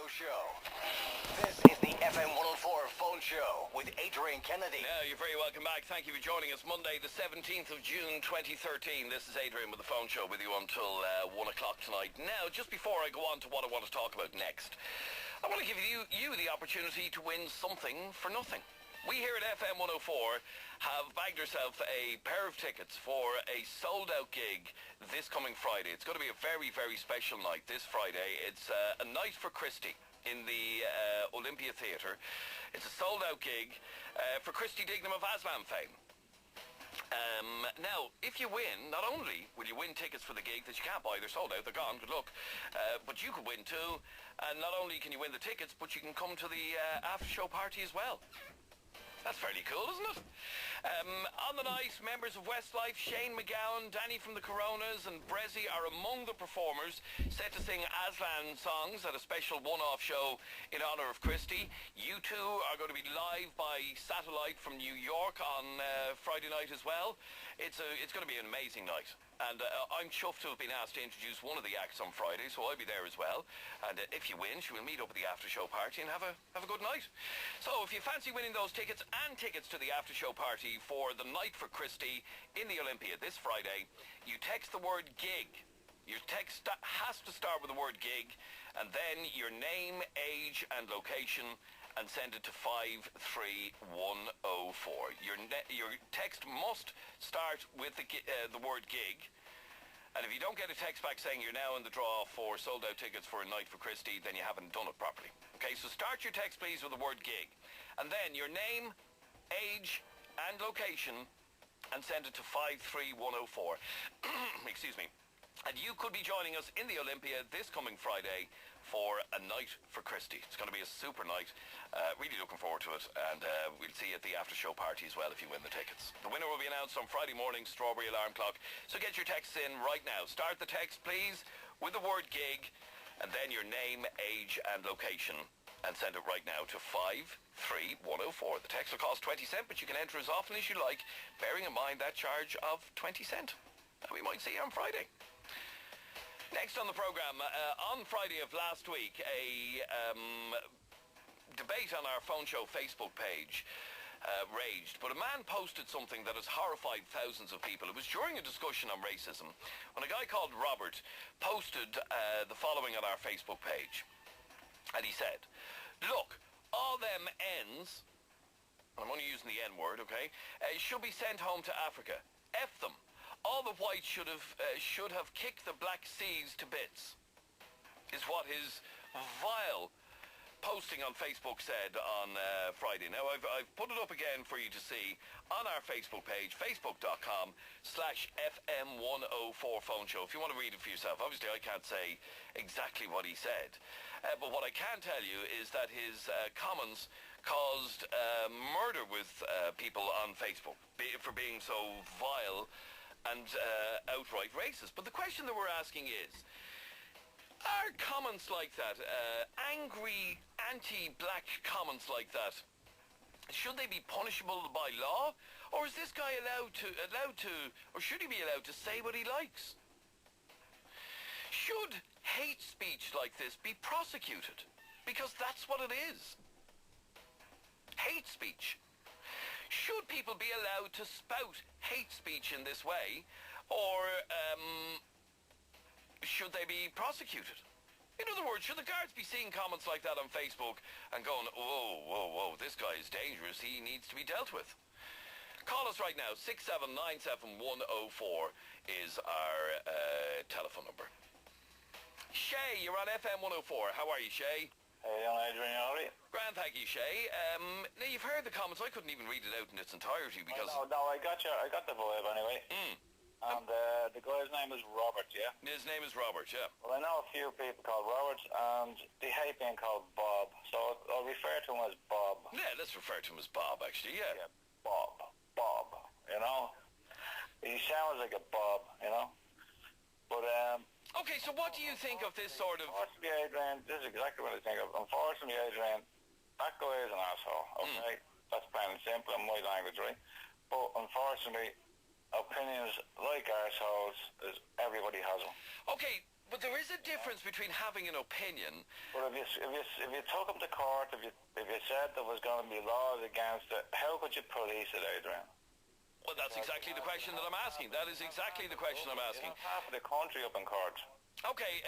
Show. This is the FM104 Phone Show with Adrian Kennedy. Now, you're very welcome back. Thank you for joining us. Monday, the 17th of June, 2013. This is Adrian with the Phone Show with you until 1 o'clock tonight. Now, just before I go on to what I want to talk about next, I want to give you the opportunity to win something for nothing. We here at FM104 have bagged ourselves a pair of tickets for a sold-out gig this coming Friday. It's going to be a very, very special night this Friday. It's a night for Christie in the Olympia Theatre. It's a sold-out gig for Christie Dignam of Aslan fame. Now, if you win, not only will you win tickets for the gig that you can't buy, they're sold out, they're gone, good luck, but you could win too, and not only can you win the tickets, but you can come to the after-show party as well. That's fairly cool, isn't it? On the night, members of Westlife, Shane McGowan, Danny from the Coronas and Brezzy are among the performers set to sing Aslan songs at a special one-off show in honour of Christie. You two are going to be live by satellite from New York on Friday night as well. It's going to be an amazing night. And I'm chuffed to have been asked to introduce one of the acts on Friday, so I'll be there as well. And if you win, we'll meet up at the after-show party and have a good night. So if you fancy winning those tickets and tickets to the after-show party for the night for Christie in the Olympia this Friday, you text the word GIG. Your text has to start with the word GIG, and then your name, age and location, and send it to 53104. Your text must start with the word gig. And if you don't get a text back saying you're now in the draw for sold-out tickets for a night for Christie, then you haven't done it properly. Okay, so start your text, please, with the word gig. And then your name, age, and location, and send it to 53104. Excuse me. And you could be joining us in the Olympia this coming Friday for a night for Christie. It's going to be a super night. Really looking forward to it. And we'll see you at the after-show party as well if you win the tickets. The winner will be announced on Friday morning, Strawberry Alarm Clock. So get your texts in right now. Start the text, please, with the word gig, and then your name, age, and location, and send it right now to 53104. The text will cost 20 cents, but you can enter as often as you like, bearing in mind that charge of 20 cents. We might see you on Friday. Next on the programme, on Friday of last week, a debate on our Phone Show Facebook page raged, but a man posted something that has horrified thousands of people. It was during a discussion on racism when a guy called Robert posted the following on our Facebook page. And he said, look, all them N's, and I'm only using the N word, okay, should be sent home to Africa. F them. All the whites should have kicked the black C's to bits, is what his vile posting on Facebook said on Friday. Now, I've put it up again for you to see on our Facebook page, facebook.com/FM104 Phone Show. If you want to read it for yourself. Obviously, I can't say exactly what he said. But what I can tell you is that his comments caused murder with people on Facebook for being so vile and outright racist. But the question that we're asking is, are comments like that, angry, anti-black comments like that, should they be punishable by law? Or is this guy allowed to, or should he be allowed to say what he likes? Should hate speech like this be prosecuted? Because that's what it is. Hate speech. Should people be allowed to spout hate speech in this way, or should they be prosecuted? In other words, should the guards be seeing comments like that on Facebook and going, whoa, whoa, whoa, this guy is dangerous, he needs to be dealt with? Call us right now, 6797104 is our telephone number. Shay, you're on FM104. How are you, Shay? Hey, Adrian, you alright? Grand, thank you, Shay. Now, you've heard the comments. I couldn't even read it out in its entirety because... No, I got the vibe anyway. And the guy's name is Robert, yeah? His name is Robert, yeah. Well, I know a few people called Robert, and they hate being called Bob, so I'll refer to him as Bob. Yeah, let's refer to him as Bob, actually, yeah. Yeah, Bob, you know? He sounds like a Bob, you know? But, okay, so what do you think of this sort of... Unfortunately, Adrian, this is exactly what I think of. Unfortunately, Adrian, that guy is an asshole, okay? That's plain and simple in my language, right? But unfortunately, opinions like arseholes, everybody has them. Okay, But there is a difference between having an opinion. But if you took him to court, if you said there was going to be laws against it, how could you police it, Adrian? Well, that's exactly the question that I'm asking. That is exactly the question I'm asking. Half of the country up in court. Okay,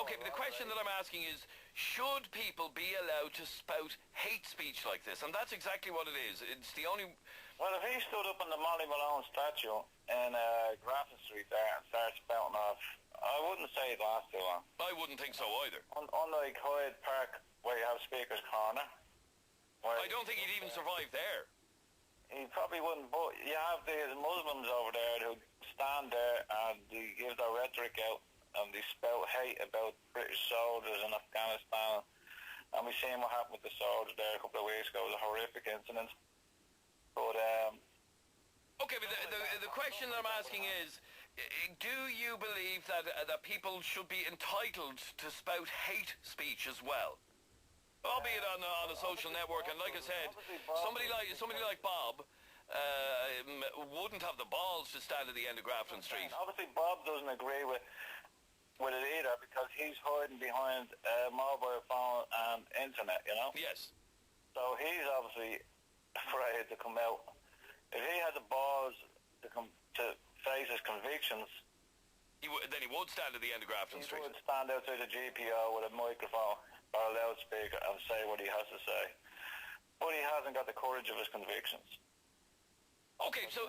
but the question that I'm asking is, should people be allowed to spout hate speech like this? And that's exactly what it is. It's the only... Well, if he stood up on the Molly Malone statue in Grafton Street there and started spouting off, I wouldn't say it lasts too long. I wouldn't think so either. Unlike Hyde Park, where you have Speaker's Corner. I don't think he'd even survive there. He probably wouldn't, but you have these Muslims over there who stand there and they give their rhetoric out and they spout hate about British soldiers in Afghanistan. And we seen what happened with the soldiers there a couple of weeks ago. It was a horrific incident. But, okay, but the question that I'm asking is, do you believe that people should be entitled to spout hate speech as well? Albeit on a social network, and like I said, somebody like Bob wouldn't have the balls to stand at the end of Grafton Street. Obviously, Bob doesn't agree with it either because he's hiding behind mobile phone and internet, you know? Yes. So he's obviously afraid to come out. If he had the balls to face his convictions, then he would stand at the end of Grafton Street. He would stand outside the GPO with a microphone or a loudspeaker and say what he has to say. But he hasn't got the courage of his convictions. Okay, so...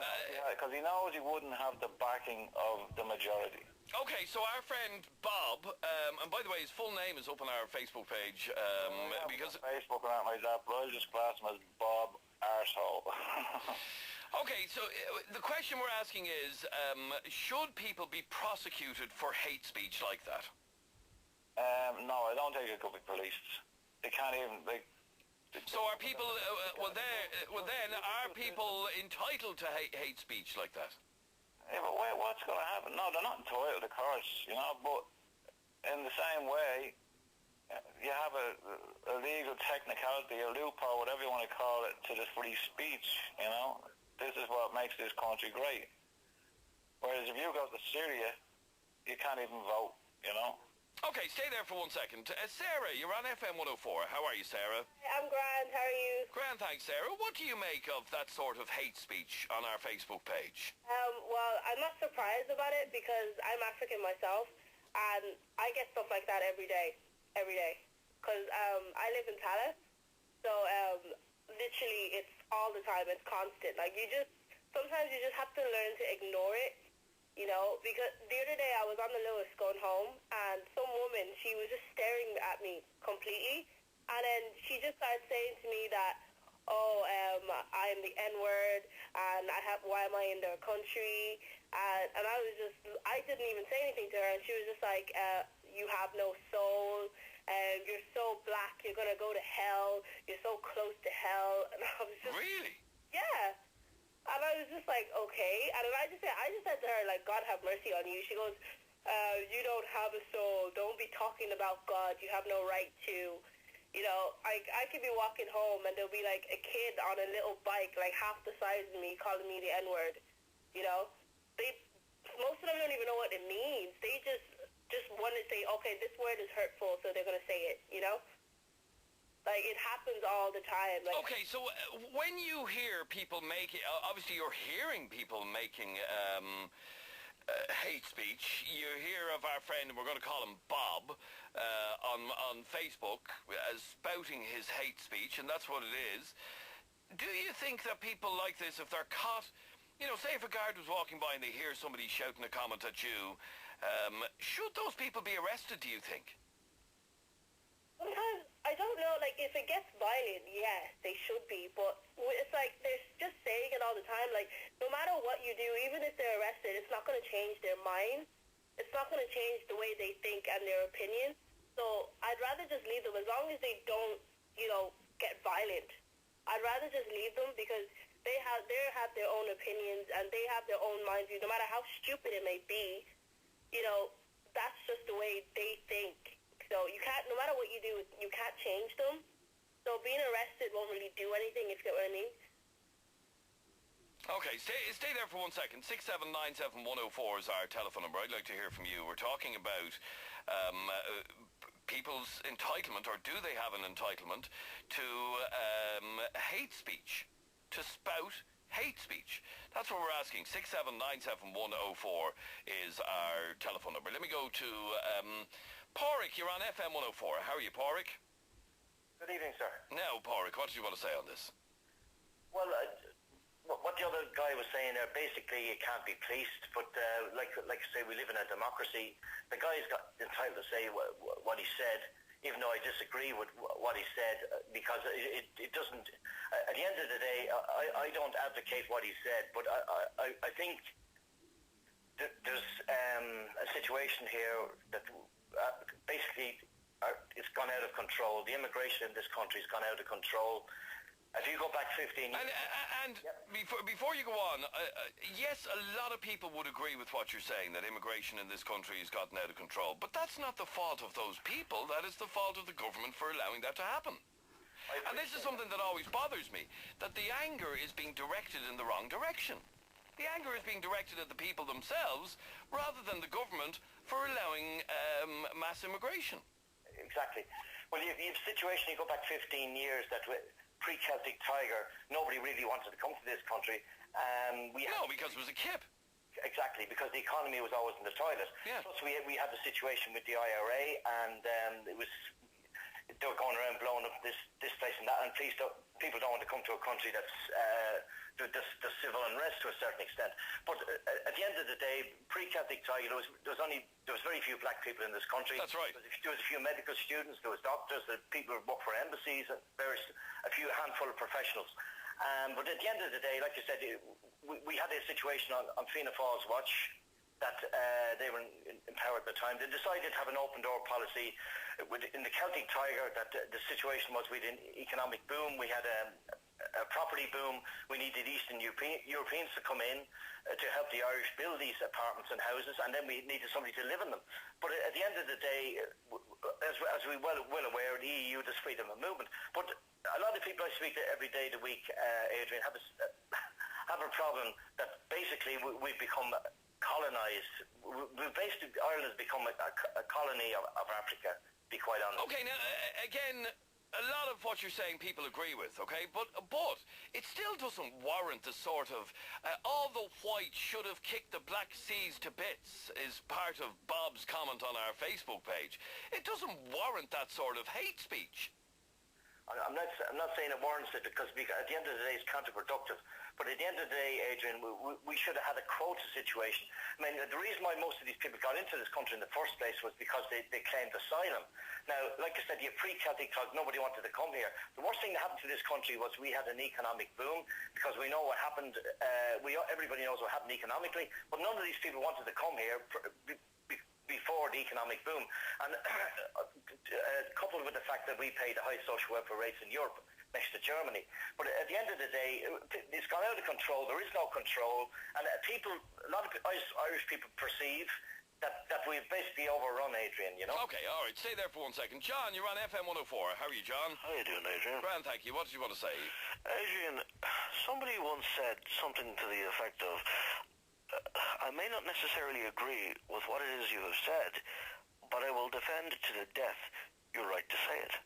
Because he knows he wouldn't have the backing of the majority. Okay, so our friend Bob, and by the way, his full name is up on our Facebook page, because... Facebook or anything like that, but I'll just class him as Bob Arsehole. Okay, so the question we're asking is, should people be prosecuted for hate speech like that? No, I don't think it could be policed. They can't even... So are people... well, then, are people entitled to hate speech like that? Yeah, but wait, what's going to happen? No, they're not entitled, of course, you know, but in the same way, you have a legal technicality, a loophole, whatever you want to call it, to the free speech, you know? This is what makes this country great. Whereas if you go to Syria, you can't even vote, you know? Okay, stay there for 1 second. Sarah, you're on FM104. How are you, Sarah? I'm grand. How are you? Grand, thanks, Sarah. What do you make of that sort of hate speech on our Facebook page? Well, I'm not surprised about it because I'm African myself, and I get stuff like that every day. Because I live in Tallaght, so literally it's all the time. It's constant. Like, sometimes you just have to learn to ignore it. You know, because the other day I was on the Lewis going home, and some woman, she was just staring at me completely, and then she just started saying to me that, I'm the N-word, and why am I in their country, and I didn't even say anything to her, and she was just like, you have no soul, you're so black, you're going to go to hell, you're so close to hell, and I was just... Really? Yeah. And I was just like, okay. And then I just said to her, like, God have mercy on you. She goes, you don't have a soul. Don't be talking about God. You have no right to. You know, I could be walking home and there'll be, like, a kid on a little bike, like, half the size of me, calling me the N-word. You know? Most of them don't even know what it means. They just want to say, okay, this word is hurtful, so they're going to say it, you know? Like, it happens all the time. Like, okay, so when you hear people making... obviously, you're hearing people making hate speech. You hear of our friend, and we're going to call him Bob, on Facebook, spouting his hate speech, and that's what it is. Do you think that people like this, if they're caught... You know, say if a guard was walking by and they hear somebody shouting a comment at you, should those people be arrested, do you think? Sometimes, I don't know, like, if it gets violent, yes, they should be, but it's like, they're just saying it all the time, like, no matter what you do, even if they're arrested, it's not going to change their mind, it's not going to change the way they think and their opinion, so I'd rather just leave them, as long as they don't, you know, get violent. I'd rather just leave them, because they have their own opinions, and they have their own mind view, no matter how stupid it may be, you know, that's just the way they think. So you can't, no matter what you do, you can't change them. So being arrested won't really do anything, if you get what I mean. Okay, stay there for 1 second. 6797104 is our telephone number. I'd like to hear from you. We're talking about people's entitlement, or do they have an entitlement to hate speech, to spout hate speech? That's what we're asking. 6797104 is our telephone number. Let me go to Pádraig. You're on FM104. How are you, Pádraig? Good evening, sir. Now, Pádraig, what do you want to say on this? Well, what the other guy was saying there, basically it can't be policed, but like I say, we live in a democracy. The guy's got entitled to say what he said, even though I disagree with what he said, because it doesn't, at the end of the day, I don't advocate what he said, but I think there's a situation here that basically it's gone out of control. The immigration in this country has gone out of control. If you go back 15 years... And before you go on, yes, a lot of people would agree with what you're saying, that immigration in this country has gotten out of control. But that's not the fault of those people. That is the fault of the government for allowing that to happen. And this is something that always bothers me, that the anger is being directed in the wrong direction. The anger is being directed at the people themselves rather than the government for allowing mass immigration. Exactly. Well, you have a situation, you go back 15 years, that pre-Celtic Tiger, nobody really wanted to come to this country. Because it was a kip. Exactly, because the economy was always in the toilet. Yeah. Plus, we had the situation with the IRA, and they were going around blowing up this place and that, and people don't want to come to a country that's there's civil unrest to a certain extent. But at the end of the day, pre-Celtic Tiger, there was very few black people in this country. That's right. There was a few medical students, there was doctors, there were people who worked for embassies, and there's a handful of professionals. But at the end of the day, like you said, we had a situation on Fianna Fáil's watch that they were in power at the time. They decided to have an open door policy. In the Celtic Tiger, that the situation was we had an economic boom, we had a property boom, we needed Eastern Europeans to come in to help the Irish build these apartments and houses, and then we needed somebody to live in them. But at the end of the day, as we well aware, the EU, there's freedom of movement. But a lot of people I speak to every day of the week, Adrian, have a problem that basically we've become colonised. Ireland has become a colony of Africa, to be quite honest. Okay, now, again, a lot of what you're saying people agree with, okay? But it still doesn't warrant the sort of, all the white should have kicked the black seas to bits, is part of Bob's comment on our Facebook page. It doesn't warrant that sort of hate speech. I'm not saying it warrants it, because at the end of the day it's counterproductive. But at the end of the day, Adrian, we should have had a quota situation. I mean, the reason why most of these people got into this country in the first place was because they claimed asylum. Now, like I said, you pre-Celtic Tiger, nobody wanted to come here. The worst thing that happened to this country was we had an economic boom, because we know what happened. Everybody knows what happened economically, but none of these people wanted to come here before the economic boom. And coupled with the fact that we pay the high social welfare rates in Europe next to Germany. But at the end of the day, it's gone out of control. There is no control. And a lot of Irish people perceive that we've basically overrun, Adrian, you know? Okay, all right. Stay there for 1 second. John, you're on FM104. How are you, John? How are you doing, Adrian? Grand, thank you. What did you want to say? Adrian, somebody once said something to the effect of, I may not necessarily agree with what it is you have said, but I will defend to the death your right to say it.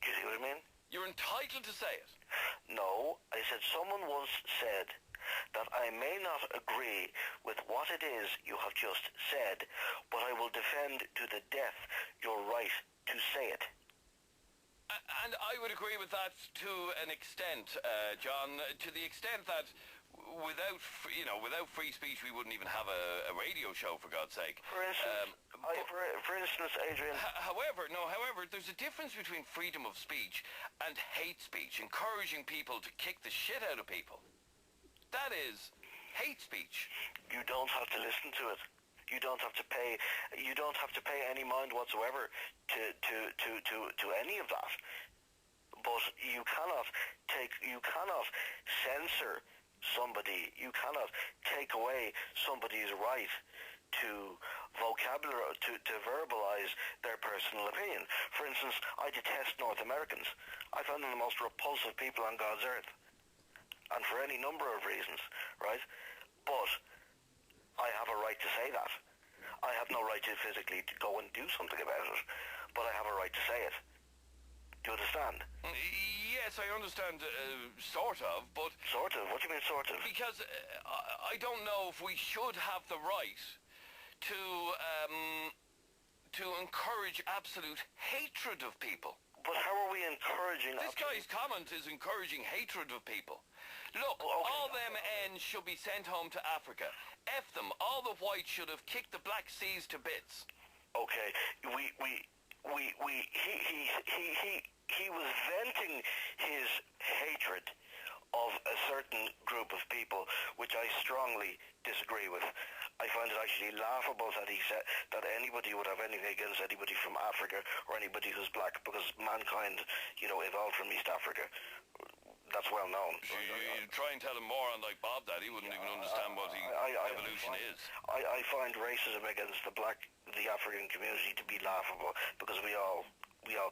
Do you see what I mean? You're entitled to say it. No, I said someone once said that I may not agree with what it is you have just said, but I will defend to the death your right to say it. And I would agree with that to an extent, John, to the extent that without free speech, we wouldn't even have a radio show, for God's sake. For instance, Adrian. However, there's a difference between freedom of speech and hate speech, encouraging people to kick the shit out of people. That is hate speech. You don't have to listen to it. You don't have to pay. You don't have to pay any mind whatsoever to any of that. But you cannot censor somebody. You cannot take away somebody's right to vocabulary, to verbalize their personal opinion. For instance, I detest North Americans. I find them the most repulsive people on God's earth. and for any number of reasons, right? But I have a right to say that. I have no right to physically to go and do something about it, but I have a right to say it. Do you understand? Yes, I understand, sort of, but... Sort of? What do you mean, sort of? Because I don't know if we should have the right to encourage absolute hatred of people. But how are we encouraging... This guy's comment is encouraging hatred of people. Look, Okay. all them ends should be sent home to Africa. F them. All the whites should have kicked the Black Seas to bits. Okay, he was venting his hatred of a certain group of people, which I strongly disagree with. I find it actually laughable that he said that anybody would have anything against anybody from Africa or anybody who's black, because mankind, evolved from East Africa. That's well known. You try and tell him more on like Bob that he wouldn't even understand what evolution is. I find racism against the African community to be laughable, because we all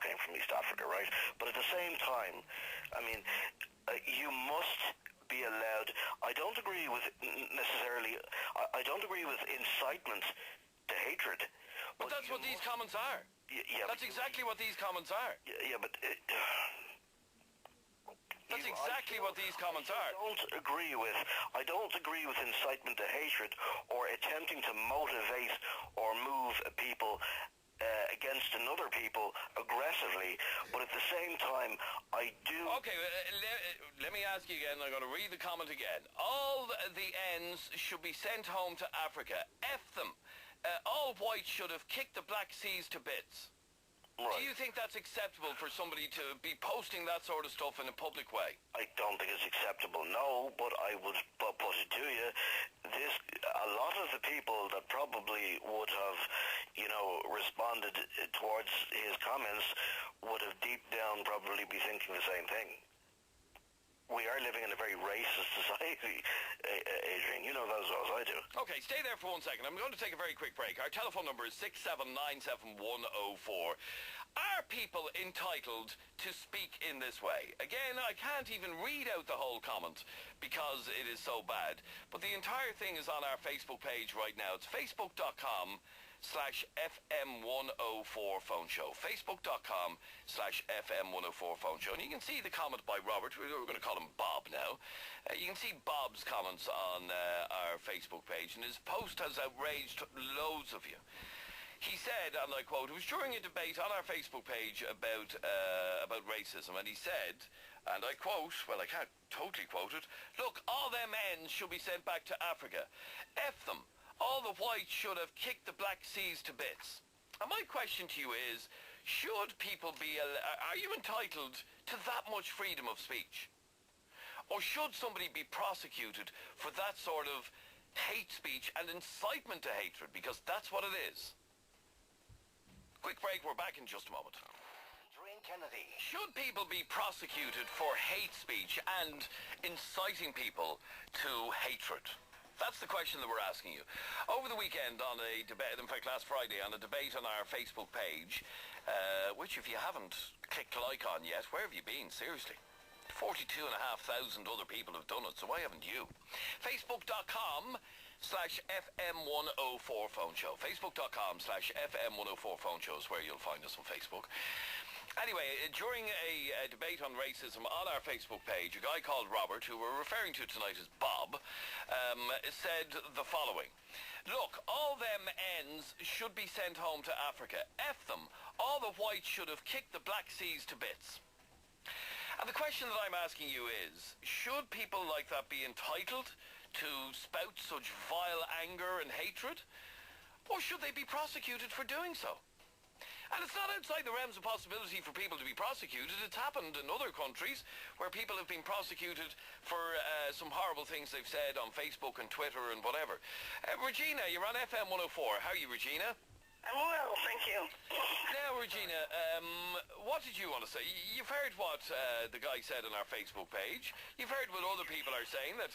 came from East Africa, right? But at the same time, I mean, you must be allowed. I don't agree with necessarily. I don't agree with incitement to hatred. But that's what these comments are. Yeah. That's exactly what these comments are. Yeah, but. That's exactly what these comments are. I don't agree with incitement to hatred or attempting to motivate or move people against another people aggressively, but at the same time, I do... Okay, let me ask you again. I'm going to read the comment again. All the ends should be sent home to Africa. F them. All whites should have kicked the Black Seas to bits. Right. Do you think that's acceptable for somebody to be posting that sort of stuff in a public way? I don't think it's acceptable, no, but I would put it to you. A lot of the people that probably would have, responded towards his comments would have deep down probably be thinking the same thing. We are living in a very racist society, Adrian. You know that as well as I do. Okay, stay there for 1 second. I'm going to take a very quick break. Our telephone number is 6797104. Are people entitled to speak in this way? Again, I can't even read out the whole comment because it is so bad. But the entire thing is on our Facebook page right now. It's facebook.com/FM104 phone show. Facebook.com/FM104 phone show. And you can see the comment by Robert. We're going to call him Bob now. You can see Bob's comments on our Facebook page, and his post has outraged loads of you. He said, and I quote, it was during a debate on our Facebook page about racism, and he said, and I quote, well, I can't totally quote it, look, all them ends should be sent back to Africa. F them. All the whites should have kicked the Black Seas to bits. And my question to you is, should people are you entitled to that much freedom of speech? Or should somebody be prosecuted for that sort of hate speech and incitement to hatred? Because that's what it is. Quick break, we're back in just a moment. Kennedy. Should people be prosecuted for hate speech and inciting people to hatred? That's the question that we're asking you. Over the weekend on a debate, in fact last Friday, on a debate on our Facebook page, which if you haven't clicked like on yet, where have you been? Seriously. 42,500 other people have done it, so why haven't you? Facebook.com/FM104 phone show. Facebook.com/FM104 phone show is where you'll find us on Facebook. Anyway, during a debate on racism on our Facebook page, a guy called Robert, who we're referring to tonight as Bob, said the following. Look, all them ends should be sent home to Africa. F them. All the whites should have kicked the Black Seas to bits. And the question that I'm asking you is, should people like that be entitled to spout such vile anger and hatred? Or should they be prosecuted for doing so? And it's not outside the realms of possibility for people to be prosecuted. It's happened in other countries where people have been prosecuted for some horrible things they've said on Facebook and Twitter and whatever. Regina, you're on FM104. How are you, Regina? I'm well, thank you. Now, Regina, what did you want to say? You've heard what the guy said on our Facebook page. You've heard what other people are saying, that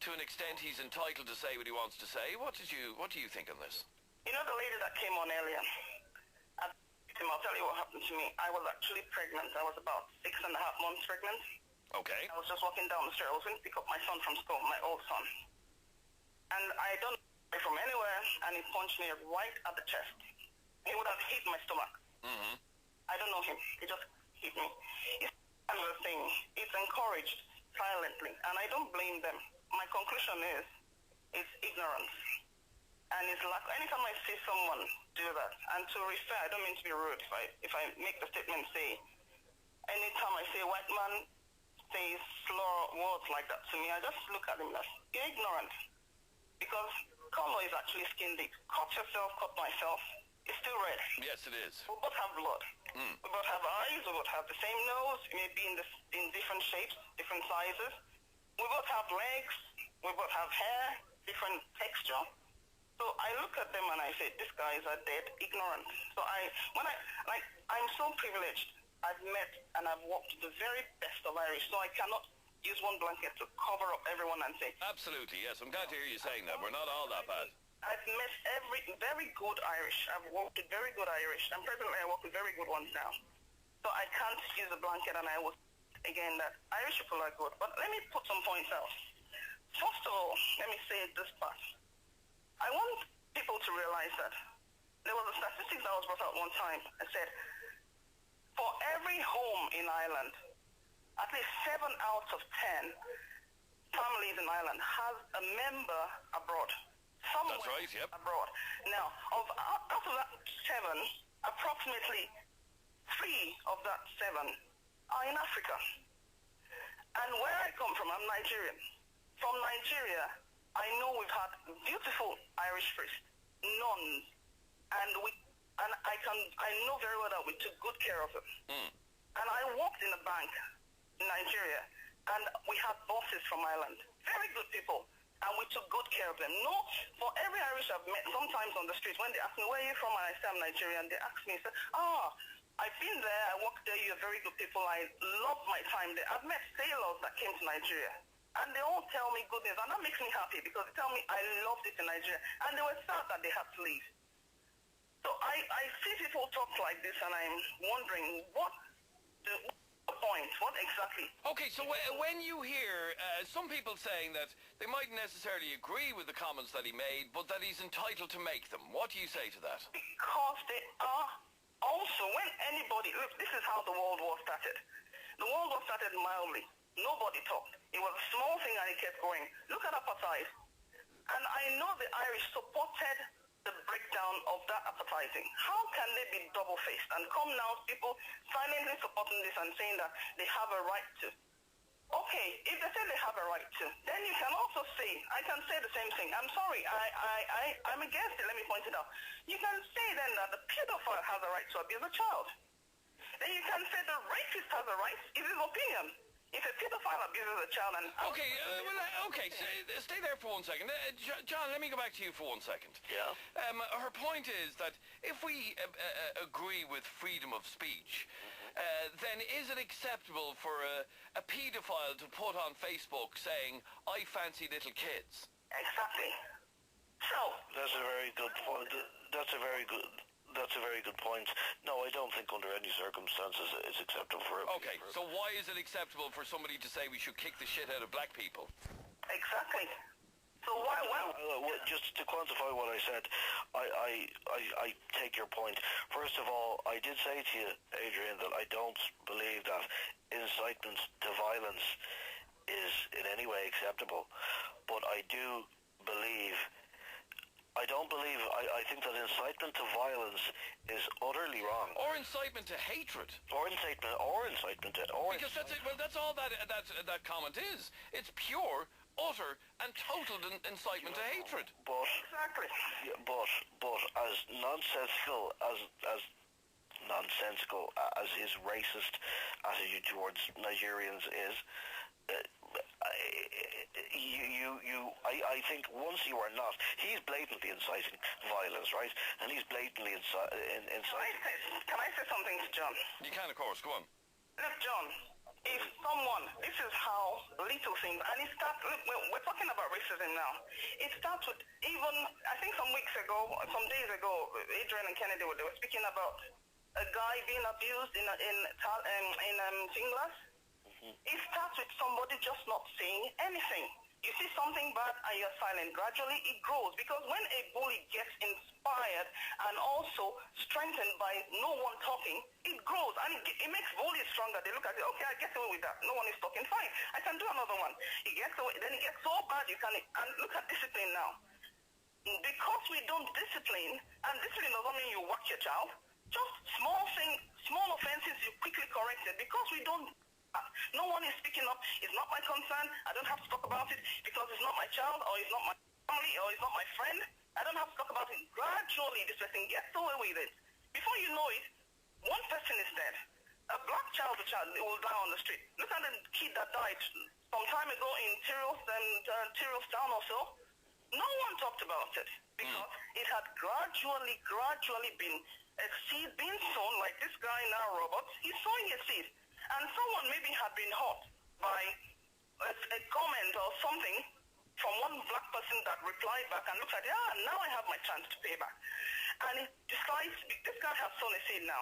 to an extent he's entitled to say what he wants to say. What do you think on this? You know the lady that came on earlier? I'll tell you what happened to me. I was actually pregnant. I was about 6.5 months pregnant. Okay. I was just walking down the street. I was going to pick up my son from school, my old son. And I don't know from anywhere, and he punched me right at the chest. He would have hit my stomach. Mm-hmm. I don't know him. He just hit me. It's another thing. It's encouraged silently, and I don't blame them. My conclusion is, it's ignorance. And it's like, anytime I see someone do that, and to refer, I don't mean to be rude, if I make the statement, say, anytime I see a white man say slur words like that to me, I just look at him like, you're ignorant. Because color is actually skin deep. Cut yourself, cut myself. It's still red. Yes, it is. We both have blood. We both have eyes. We both have the same nose. It may be in different shapes, different sizes. We both have legs. We both have hair, different texture. So I look at them and I say, these guys are dead ignorant. So I'm so privileged. I've met and I've worked with the very best of Irish. So I cannot use one blanket to cover up everyone and say. Absolutely, yes. I'm glad to hear you saying that. We're not all that bad. I've met every very good Irish. I've worked with very good Irish. And presently I work with very good ones now. So I can't use a blanket, and I was, again, that Irish people are good. But let me put some points out. First of all, let me say this part. I want people to realize that there was a statistic that was brought out one time. I said, for every home in Ireland, at least 7 out of 10 families in Ireland has a member abroad. Somewhere. That's right, yep. Abroad. Now, out of that 7, approximately 3 of that 7 are in Africa. And where I come from, I'm Nigerian. From Nigeria, I know we've had beautiful Irish priests, nuns, and I know very well that we took good care of them. And I worked in a bank in Nigeria, and we had bosses from Ireland, very good people. And we took good care of them. No, for every Irish I've met, sometimes on the streets, when they ask me, where are you from? And I say, I'm Nigerian. They ask me, say, I've been there, I worked there, you're very good people. I love my time there. I've met sailors that came to Nigeria. And they all tell me good news. And that makes me happy, because they tell me I loved it in Nigeria. And they were sad that they had to leave. So I see people talk like this, and I'm wondering, what the point? What exactly? Okay, so when you hear some people saying that they mightn't necessarily agree with the comments that he made, but that he's entitled to make them, what do you say to that? Because they are also, when anybody, look, this is how the World War started. The World War started mildly. Nobody talked. It was a small thing and it kept going. Look at apartheid. And I know the Irish supported the breakdown of that apartheiding. How can they be double-faced and come now, people silently supporting this and saying that they have a right to? Okay, if they say they have a right to, then you can also say, I can say the same thing. I'm sorry, I'm against it, let me point it out. You can say then that the pedophile has a right to abuse a child. Then you can say the rapist has a right, it's his opinion. If a pedophile abuses a child and... Okay, stay there for 1 second. John, let me go back to you for 1 second. Yeah? Her point is that if we agree with freedom of speech, then is it acceptable for a paedophile to put on Facebook saying, I fancy little kids? Exactly. So... That's a very good point. That's a very good point. No, I don't think under any circumstances it's acceptable for a... Okay, so why is it acceptable for somebody to say we should kick the shit out of black people? Exactly. So why... just to quantify what I said, I take your point. First of all, I did say to you, Adrian, that I don't believe that incitement to violence is in any way acceptable. But I do believe... I think that incitement to violence is utterly wrong. Or incitement to hatred. Because that's all that comment is. It's pure, utter, and total incitement to hatred. But Exactly. yeah, but as nonsensical as his racist attitude towards Nigerians is, I think once you are not, he's blatantly inciting violence, right? And he's blatantly inciting... Can I say something to John? You can, of course. Go on. Look, John, if someone, this is how little things, and it starts, look, we're talking about racism now. It starts with even, I think some days ago, Adrian and Kennedy, they were speaking about a guy being abused in Singlas. It starts with somebody just not saying anything. You see something bad and you're silent. Gradually it grows, because when a bully gets inspired and also strengthened by no one talking, it grows and it makes bullies stronger. They look at it, okay, I get away with that. No one is talking, fine. I can do another one. It gets away, then it gets so bad you can, and look at discipline now. Because we don't discipline, and discipline doesn't mean you whack your child, just small offenses you quickly correct it, because we don't. No one is speaking up. It's not my concern. I don't have to talk about it because it's not my child, or it's not my family, or it's not my friend. I don't have to talk about it. Gradually, this person gets away with it. Before you know it, one person is dead. A black child will die on the street. Look at the kid that died some time ago in Tyros Town or so. No one talked about it because it had gradually been a seed being sown, like this guy now, Robert. He's sowing a seed. And someone maybe had been hurt by a comment or something from one black person that replied back and looked at it, now I have my chance to pay back. And it decides, this guy has sown a seed now.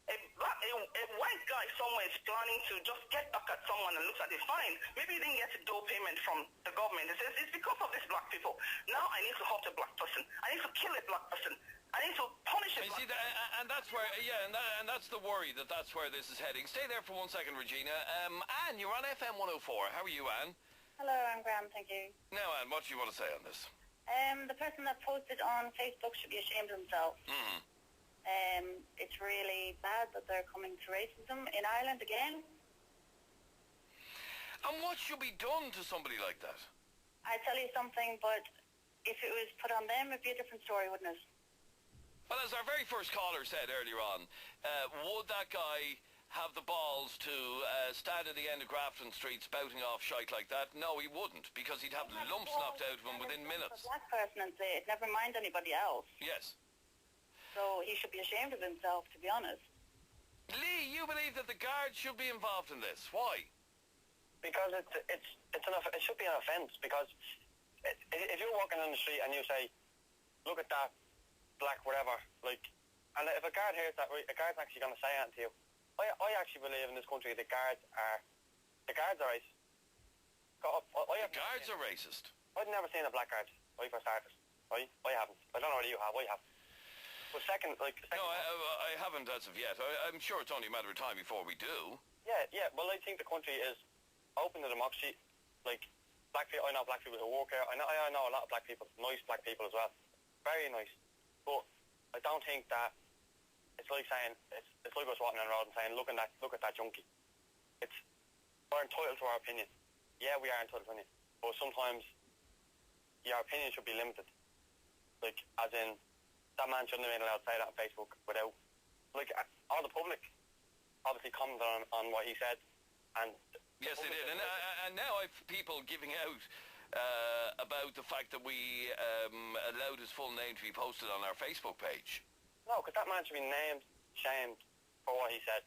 A white guy somewhere is planning to just get back at someone and looks at it, fine. Maybe he didn't get a dough payment from the government. It says, it's because of these black people. Now I need to hurt a black person. I need to kill a black person. I need to punish a black person. And that's where, and that's the worry that's where this is heading. Stay there for 1 second, Regina. Anne, you're on FM104. How are you, Anne? Hello, I'm Graham, thank you. Now, Anne, what do you want to say on this? The person that posted on Facebook should be ashamed of himself. It's really bad that they're coming to racism in Ireland again. And what should be done to somebody like that? I tell you something, but if it was put on them, it'd be a different story, wouldn't it? Well, as our very first caller said earlier on, would that guy have the balls to stand at the end of Grafton Street spouting off shite like that? No, he wouldn't, because he'd have lumps knocked out of him within minutes. A black person and say it, never mind anybody else. Yes. So he should be ashamed of himself, to be honest. Lee, you believe that the guards should be involved in this. Why? Because it should be an offence, because if you're walking on the street and you say, look at that black whatever, like, and if a guard hears that, a guard's actually going to say that to you. I actually believe in this country the guards are racist. The guards are racist? I've never seen a black guard, right, for starters. Right? I haven't. I don't know whether you have. I have. But second, no, I haven't as of yet. I'm sure it's only a matter of time before we do. Yeah. Well, I think the country is open to democracy. Like, black people, I know black people who work here. I know a lot of black people, nice black people as well. Very nice. But I don't think that it's like saying, it's like us walking on the road and saying, look at that junkie. We're entitled to our opinion. Yeah, we are entitled to opinion. But sometimes your opinion should be limited. Like, as in, that man shouldn't have been allowed to say that on Facebook without, like, all the public obviously commented on what he said. And yes, they did. And now I've people giving out about the fact that we allowed his full name to be posted on our Facebook page. No, because that man should be named, shamed for what he said.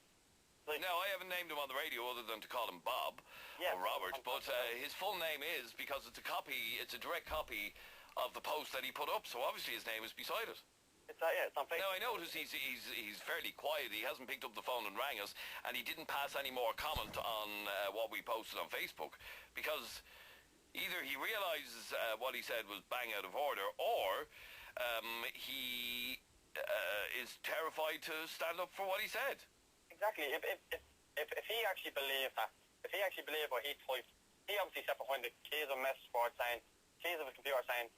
Like, no, I haven't named him on the radio other than to call him Bob or Robert, but his full name is, because it's a direct copy of the post that he put up, so obviously his name is beside it. It's on Facebook. Now, I notice he's fairly quiet. He hasn't picked up the phone and rang us, and he didn't pass any more comment on what we posted on Facebook, because either he realises what he said was bang out of order, or he is terrified to stand up for what he said. Exactly. If he actually believed that, if he actually believed what he typed, he obviously sat behind the keys of a message board saying, keys of a computer saying,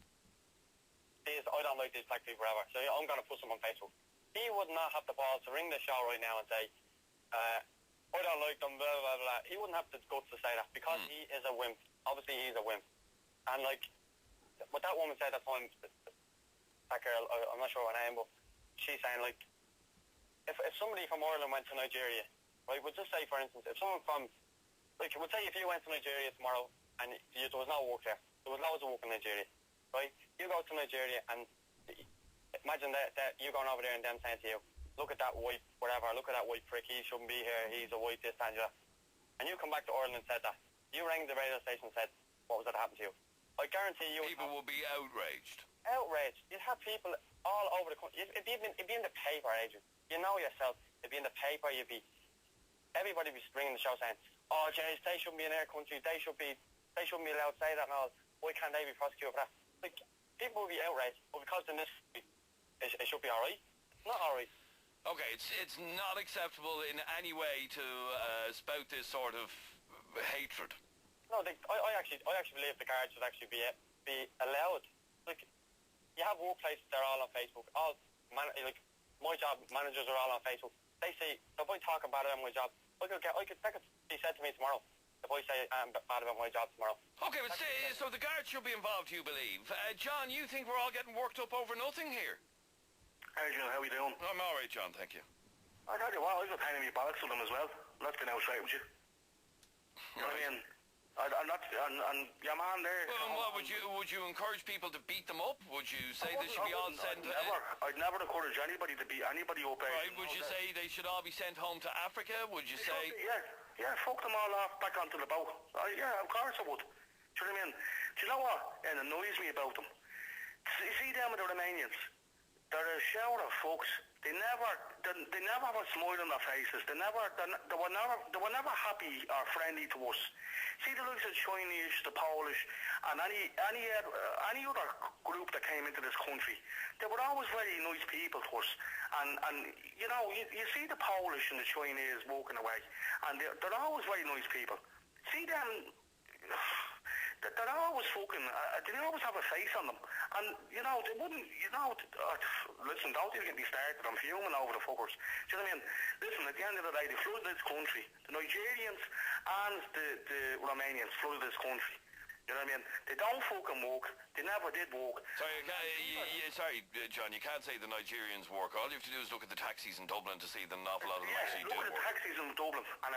I don't like these black people forever, so I'm going to put some on Facebook. He would not have the balls to ring the show right now and say, I don't like them, blah, blah, blah. He wouldn't have the guts to say that, because he is a wimp. Obviously, he's a wimp. And, like, what that woman said at the time, that girl, I'm not sure her name, but she's saying, like, if somebody from Ireland went to Nigeria, right, we'll just say, for instance, if someone from, like, we'll say if you went to Nigeria tomorrow and there was no work there was loads of work in Nigeria, right? You go to Nigeria and imagine that you going over there and them saying to you, look at that white, whatever, look at that white prick, he shouldn't be here, he's a white this and that. And you come back to Ireland and said that. You rang the radio station and said, what was that happen to you? I guarantee you... People will be outraged. Outraged. You'd have people all over the country. It'd be in the paper, Adrian. You know yourself. It'd be in the paper, you'd be everybody be ringing the show saying, "Oh, jeez, they shouldn't be in our country. They shouldn't be allowed to say that and all. Why can't they be prosecuted for that?" Like, people will be outraged, but because in this, it should be all right. Not all right. Okay, it's not acceptable in any way to spout this sort of hatred. No, I actually believe the guards should actually be allowed. Like, you have workplaces, they're all on Facebook. Like, my job managers are all on Facebook. They say, if I talk about it on my job, that could be said to me tomorrow. If I say I'm bad about my job tomorrow. Okay, but so the guards should be involved, you believe. John, you think we're all getting worked up over nothing here? Adrian, how are you doing? I'm all right, John, thank you. I tell you what, I was a pain in my bollocks with them as well. Let's get out straight with you. You know what I mean? I'm not, and your man there... Well, what, would you encourage people to beat them up? Would you say they should be all sent... I'd never encourage anybody to beat anybody up. Right, would you say they should all be sent home to Africa? Would you say... Yeah, fuck them all off back onto the boat. Yeah, of course I would. Do you know what I mean? Do you know what annoys me about them? You see them with the Romanians? They're a shower of fucks. They never have a smile on their faces. They were never happy or friendly to us. See the likes of Chinese, the Polish, and any other group that came into this country. They were always very nice people to us. And you know, you see the Polish and the Chinese walking away, and they're always very nice people. See them. They're always fucking, they always have a face on them. And, you know, they wouldn't, you know, listen, don't even get me started. I'm fuming over the fuckers. Do you know what I mean? Listen, at the end of the day, they flooded this country. The Nigerians and the Romanians flooded this country. You know what I mean? They don't fucking walk. They never did walk. Sorry, John, you can't say the Nigerians work. All you have to do is look at the taxis in Dublin to see that an awful lot of them actually do work. Look at the taxis in Dublin, and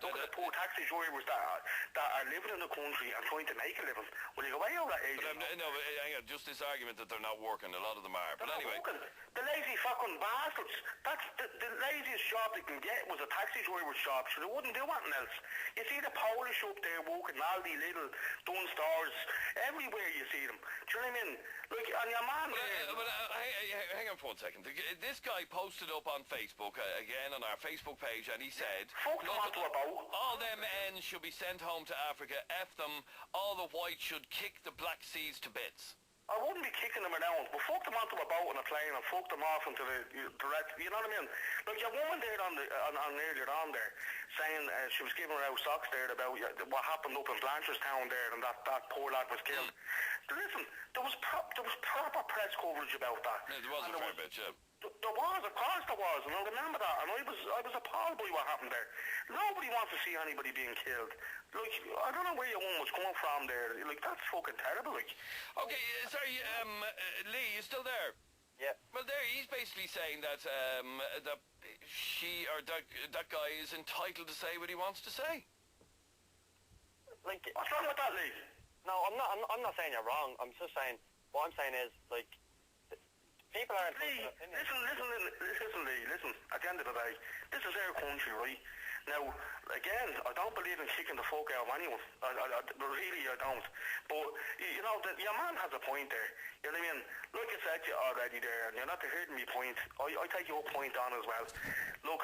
look at the poor taxi drivers that are living in the country and trying to make a living. Will you go away over that age? But hang on, just this argument that they're not working, a lot of them are. But anyway... The lazy fucking bastards. That's the laziest job they can get was a taxi driver's job, so they wouldn't do anything else. You see the Polish up there walking all the little done stores, everywhere you see them. Do you know what I mean? Like, and your man... hang on for 1 second. This guy posted up on Facebook, again on our Facebook page, and he said... all them ends should be sent home to Africa, F them, all the whites should kick the black seas to bits. I wouldn't be kicking them around, but fuck them onto a boat on a plane and fuck them off into the rest, you know what I mean? Like, your woman there on earlier on there, saying she was giving her out socks there about what happened up in Blanchardstown there, and that poor lad was killed. Listen, there was proper press coverage about that. Yeah, there was a fair bit, yeah. There was, of course there was, and I remember that, and I was appalled by what happened there. Nobody wants to see anybody being killed. Like, I don't know where your woman was coming from there. Like, that's fucking terrible, like. Okay, sorry, Lee, you still there? Yeah. Well, there, he's basically saying that that she or that guy is entitled to say what he wants to say. Like, what's wrong with that, Lee? No, I'm not saying you're wrong. I'm just saying, what I'm saying is, like, people are... Lee, listen, Lee, listen. At the end of the day, this is our country, right? Now, again, I don't believe in kicking the fuck out of anyone. I don't. But, you know, your man has a point there. You know what I mean? Like I said to you already there, and you're not hearing me point. I take your point on as well. Look,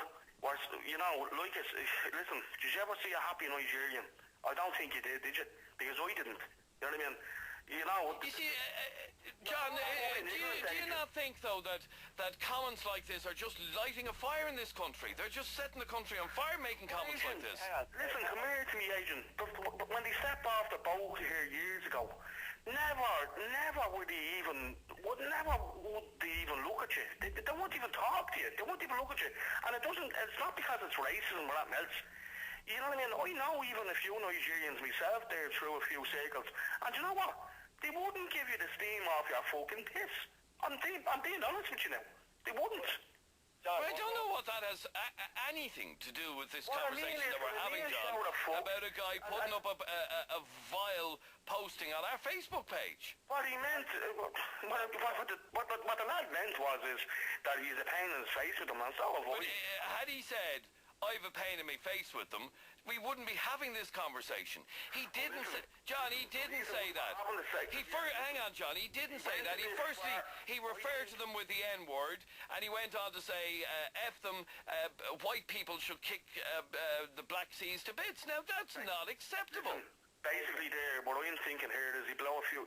you know, like listen, did you ever see a happy Nigerian? I don't think you did you? Because I didn't. You know what I mean? You know... You see, John, do you not think, though, that comments like this are just lighting a fire in this country? They're just setting the country on fire making comments like this. Listen, come here to me, Adrian. When they stepped off the boat here years ago, never would they even look at you. They won't even talk to you. They won't even look at you. And it's not because it's racism or anything else. You know what I mean? I know even a few Nigerians myself there through a few circles. And you know what? They wouldn't give you the steam off your fucking piss. I'm being honest with you now. They wouldn't. Well, I don't know what that has anything to do with this conversation that we're having, John, about a guy putting up a vile posting on our Facebook page. What he meant, what the lad meant was that he's a pain in his face with him, and so But had he said, I have a pain in my face with them, we wouldn't be having this conversation. He didn't say, John, he didn't say that. Hang on, John, he didn't say that. He referred to them with the N-word, and he went on to say, F them, white people should kick the Black Seas to bits. Now, that's not acceptable. Basically there, what I'm thinking here is he blew a few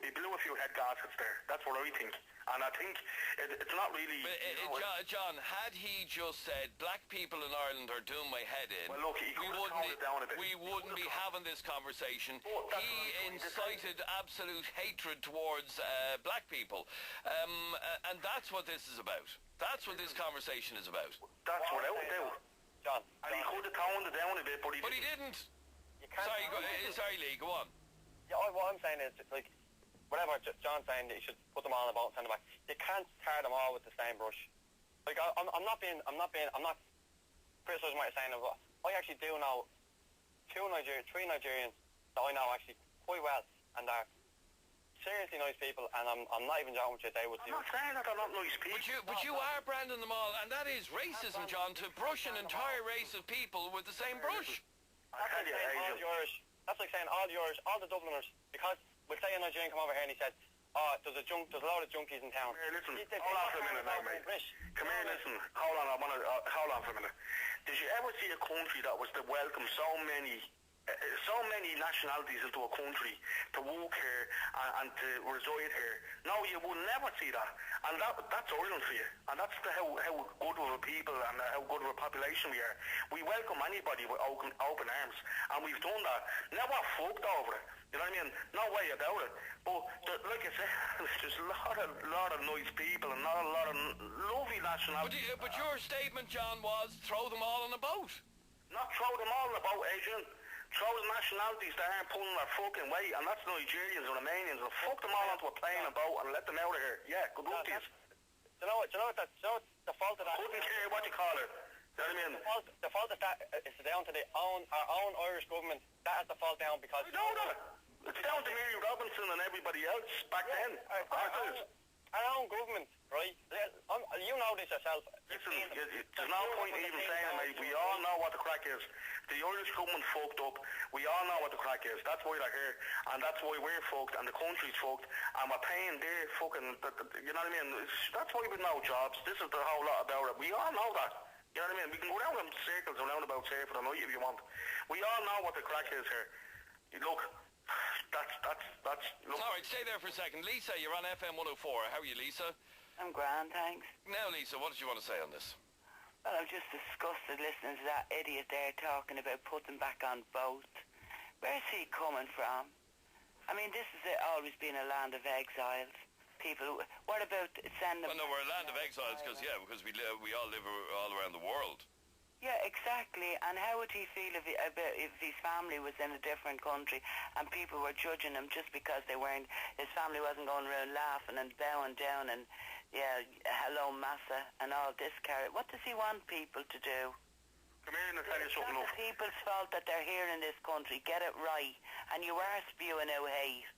head gaskets there. That's what I think. And I think it's not really... But, John, had he just said, black people in Ireland are doing my head in, well, look, we wouldn't be having this conversation. He incited absolute hatred towards black people. And that's what this is about. That's what this conversation is about. That's what I would do. John. And he could have toned it down a bit, but he didn't. Sorry, Lee, go on. Yeah, what I'm saying is, like, whatever John's saying, that you should put them all in a boat and send them back. You can't tar them all with the same brush. Like, I'm not criticizing what you're saying, but I actually do know three Nigerians that I know actually quite well, and they're seriously nice people, and I'm not even joking with you. They would do. I'm not saying that they're not nice people. But you are branding them all, and that is racism, John, to brush an entire race of people with the same brush. That's like saying all the Irish, all the Dubliners, because we'll say a Nigerian come over here and he said, oh, there's a lot of junkies in town. Come here, listen, hold on for a minute now, mate. Come here, listen, hold on for a minute. Did you ever see a country that was to welcome so many nationalities into a country to work here and to reside here? No, you will never see that. And that's Ireland for you. And that's how good of a people and how good of a population we are. We welcome anybody with open arms. And we've done that. Never fucked over it. You know what I mean? No way about it. But like I said, there's a lot of nice people and not a lot of lovely nationalities. But your statement, John, was throw them all on a boat. Not throw them all on a boat, Adrian. Throw the nationalities that aren't pulling their fucking weight, and that's Nigerians and Romanians, and fuck them all onto a plane and boat and let them out of here. Yeah, good luck to you. Do you know what the fault of that? Couldn't care what you call it. You know what I mean? The fault of that is down to our own Irish government. That has the fault down because... I know that. It's down to Mary Robinson and everybody else back then. Our own government, right? You know this yourself. Listen, there's no point even saying it, mate. We all know what the crack is. The Irish government fucked up. We all know what the crack is. That's why they're here, and that's why we're fucked, and the country's fucked, and we're paying their fucking... You know what I mean? That's why we've no jobs. This is the whole lot about it. We all know that. You know what I mean? We can go round in circles and roundabouts here for the night if you want. We all know what the crack is here. Look... That's... Look. All right, stay there for a second. Lisa, you're on FM104. How are you, Lisa? I'm grand, thanks. Now, Lisa, what did you want to say on this? Well, I'm just disgusted listening to that idiot there talking about putting back on boats. Where's he coming from? I mean, this has always been a land of exiles. People, what about sending... Well, no, we're a land of exiles because we all live all around the world. Yeah, exactly. And how would he feel if his family was in a different country and people were judging him just because his family wasn't going around laughing and bowing down and, yeah, hello, massa, and all this carrot. What does he want people to do? Come here and I'll tell you something. It's not the people's fault that they're here in this country. Get it right. And you are spewing out hate.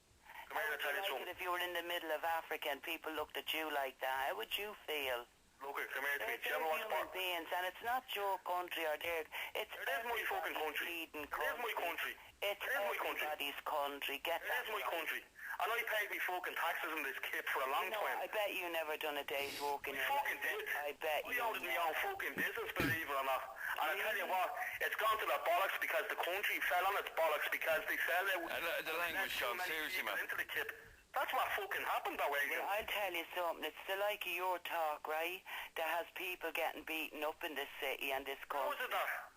Come here and I'll tell you something. If you were in the middle of Africa and people looked at you like that, how would you feel? Look, come here to me. They're human beings, and it's not your country or theirs. It is my fucking country. It is my country. It's everybody's country. Get that. It is my country. And I paid me fucking taxes in this kit for a long time. I bet you never done a day's work in your life. Fucking did. I bet you. I owned my own fucking business, believe it or not. And I tell you what, it's gone to the bollocks because the country fell on its bollocks because they fell out. The language, John, seriously, man. Into the kit. That's what fucking happened that way. Well, I'll tell you something. It's the like of your talk, right? That has people getting beaten up in this city and this country. How is it that?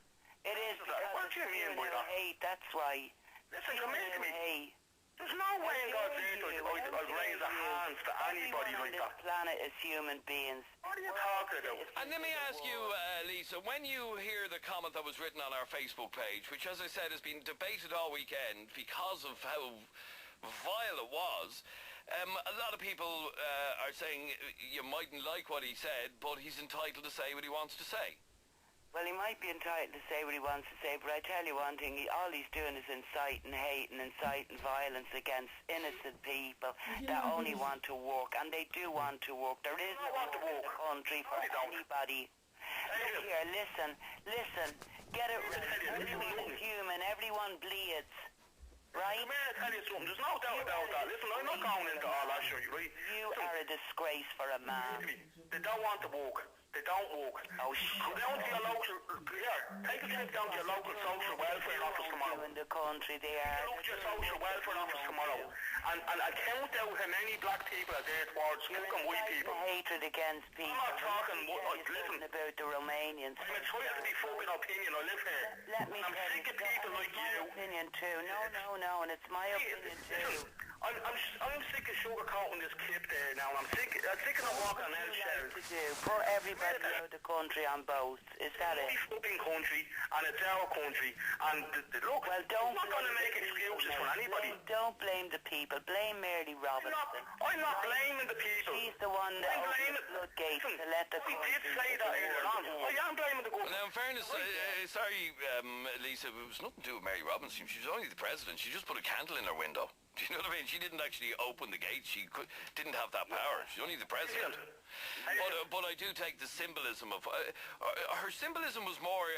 It is because what do you mean by that? Hate, that's why. Listen, come here to me. There's no way in God's name I'd raise a hand to anybody like that. Everyone on this planet is human beings. What are you talking about? And let me ask you, Lisa, when you hear the comment that was written on our Facebook page, which, as I said, has been debated all weekend because of how vile it was, a lot of people are saying you mightn't like what he said, but he's entitled to say what he wants to say. Well, he might be entitled to say what he wants to say, but I tell you one thing, all he's doing is inciting hate and inciting violence against innocent people that only want to work, and they do want to work. There is no work in the country for anybody. here, listen. Get it right. Everyone is human. Everyone bleeds. Right? Come here, I tell you something. There's no doubt about that. Listen, I'm not going into all that shit, right? You are a disgrace for a man. They don't want to walk. They don't walk. Oh, shit. Go down to your local... Here, take a trip down to your local social welfare office tomorrow. In the country, they are. Look at your social welfare office tomorrow. And I count out how many black people are there towards fucking white people. Hatred against people. I'm not talking... Listen, about the Romanians. I'm entitled to be fucking opinion. I live here. Let me I'm tell sick you, of people like you. Opinion too. No, and it's my opinion too. I'm sick of sugarcoating this clip there now. I'm sick of them walking out shells. Put everybody out of the country on both. Is that it? It's a fucking country, and it's our country. And look, well, don't I'm not going to make excuses for anybody. Don't blame the people. Blame Mary Robinson. I'm not blaming the people. She's the one that opened the floodgates to let the country... I did say that earlier on. I am blaming the government. Now, in fairness, sorry, Lisa, it was nothing to do with Mary Robinson. She was only the president. She just put a candle in her window. Do you know what I mean? She didn't actually open the gate. She didn't have that power. She's only the president. But I do take the symbolism of... her symbolism was more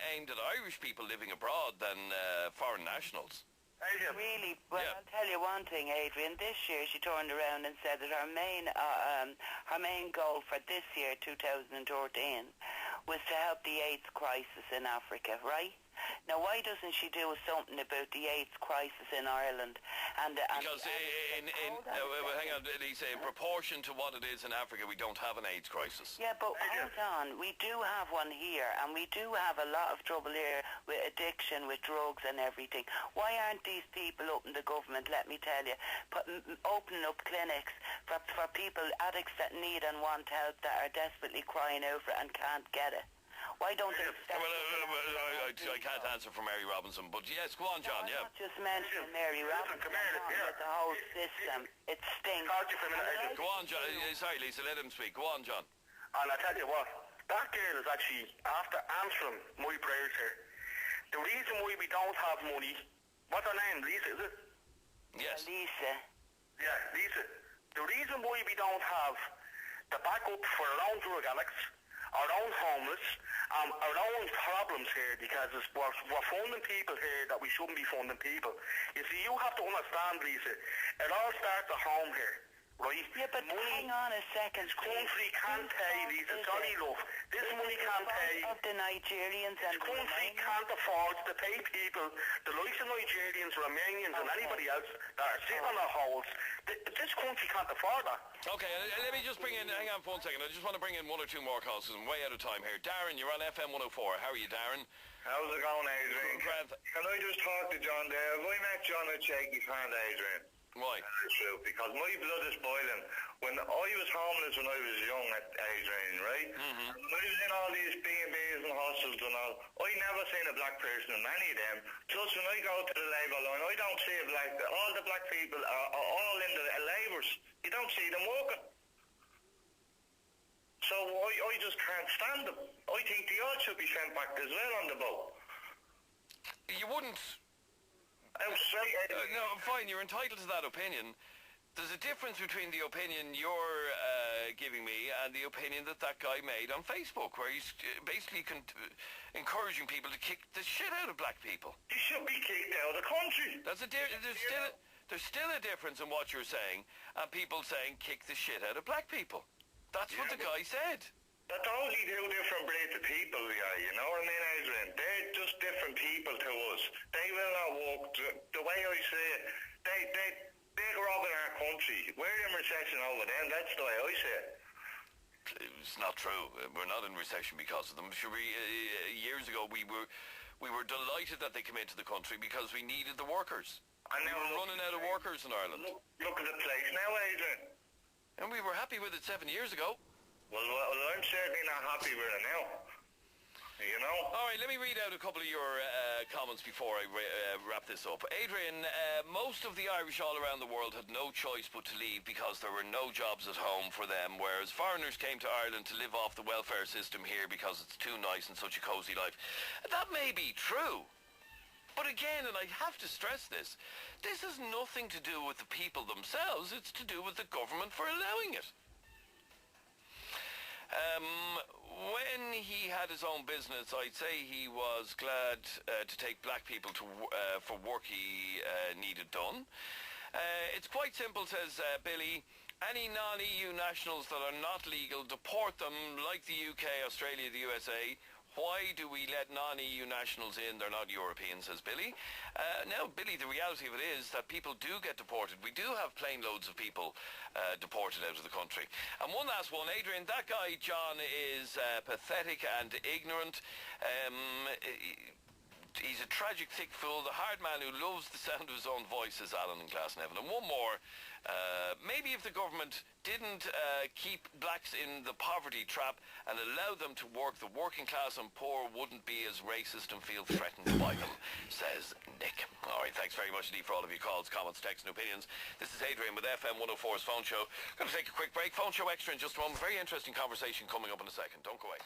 aimed at Irish people living abroad than foreign nationals. Really? Well, yeah. I'll tell you one thing, Adrian. This year she turned around and said that her main goal for this year, 2013, was to help the AIDS crisis in Africa, right? Now, why doesn't she do something about the AIDS crisis in Ireland? Because hang on, Lisa, in proportion to what it is in Africa, we don't have an AIDS crisis. Yeah, but hold on. We do have one here, and we do have a lot of trouble here with addiction, with drugs and everything. Why aren't these people up in the government, let me tell you, opening up clinics for people, addicts that need and want help, that are desperately crying out for it and can't get it? Why don't they... I can't answer for Mary Robinson, but yes, go on, John, I'm not just mentioning Mary Robinson, the whole system. It stinks. Go on, John. Sorry, Lisa, let him speak. Go on, John. And I tell you what, that girl is actually, after answering my prayers here, the reason why we don't have money... What's her name, Lisa, is it? Yes. Lisa. Yeah, Lisa. The reason why we don't have the backup for our own drug addicts, our own homeless, our own problems here, because we're funding people here that we shouldn't be funding people. You see, you have to understand, Lisa, it all starts at home here, right? Yeah, but hang on a second. This country can't pay, Lisa, sorry, love. This money can't pay. Of the Nigerians and this country can't afford to pay people, the likes of Nigerians, Romanians, and anybody else that are sitting on their holes. This country can't afford that. Okay, let me just bring in, hang on for 1 second, I just want to bring in 1 or 2 more calls because I'm way out of time here. Darren, you're on FM104. How are you, Darren? How's it going, Adrian? Can I just talk to John there? Have I met John at Shaky's hand, Adrian? Why? True, because my blood is boiling. When I was homeless when I was young, Adrian, right? Mm-hmm. When I was in all these B&Bs and hostels and all, I never seen a black person in any of them. Just when I go to the labour line, I don't see all the black people are all in the labours. You don't see them walking. So I just can't stand them. I think they all should be sent back as well on the boat. You wouldn't... no, fine, you're entitled to that opinion. There's a difference between the opinion you're giving me and the opinion that guy made on Facebook, where he's basically encouraging people to kick the shit out of black people. They should be kicked out of the country. There's still a difference in what you're saying and people saying kick the shit out of black people. That's what the guy said. They're totally two different breeds of people, you know what I mean, Adrian? They're just different people to us. They will not walk, the way I see it, they're robbing our country. We're in recession over them, that's the way I see it. It's not true. We're not in recession because of them. Sure, years ago we were delighted that they came into the country because we needed the workers. And we were running out of workers in Ireland. Look at the place now, Adrian. And we were happy with it 7 years ago. Well, I'm certainly not happy with it now. You know? All right, let me read out a couple of your comments before I wrap this up. Adrian, most of the Irish all around the world had no choice but to leave because there were no jobs at home for them, whereas foreigners came to Ireland to live off the welfare system here because it's too nice and such a cosy life. That may be true. But again, and I have to stress this has nothing to do with the people themselves, it's to do with the government for allowing it. When he had his own business, I'd say he was glad to take black people to for work he needed done. It's quite simple, says Billy. Any non-EU nationals that are not legal, deport them like the UK, Australia, the USA. Why do we let non-EU nationals in? They're not Europeans, says Billy. Now, Billy, the reality of it is that people do get deported. We do have plane loads of people deported out of the country. And one last one, Adrian, that guy, John, is pathetic and ignorant. He's a tragic thick fool, the hard man who loves the sound of his own voice, says Alan in Glasnevin. And one more, maybe if the government didn't keep blacks in the poverty trap and allow them to work, the working class and poor wouldn't be as racist and feel threatened by them, says Nick. All right, thanks very much indeed for all of your calls, comments, texts and opinions. This is Adrian with FM104's Phone Show. Going to take a quick break. Phone Show Extra in just a moment. Very interesting conversation coming up in a second. Don't go away.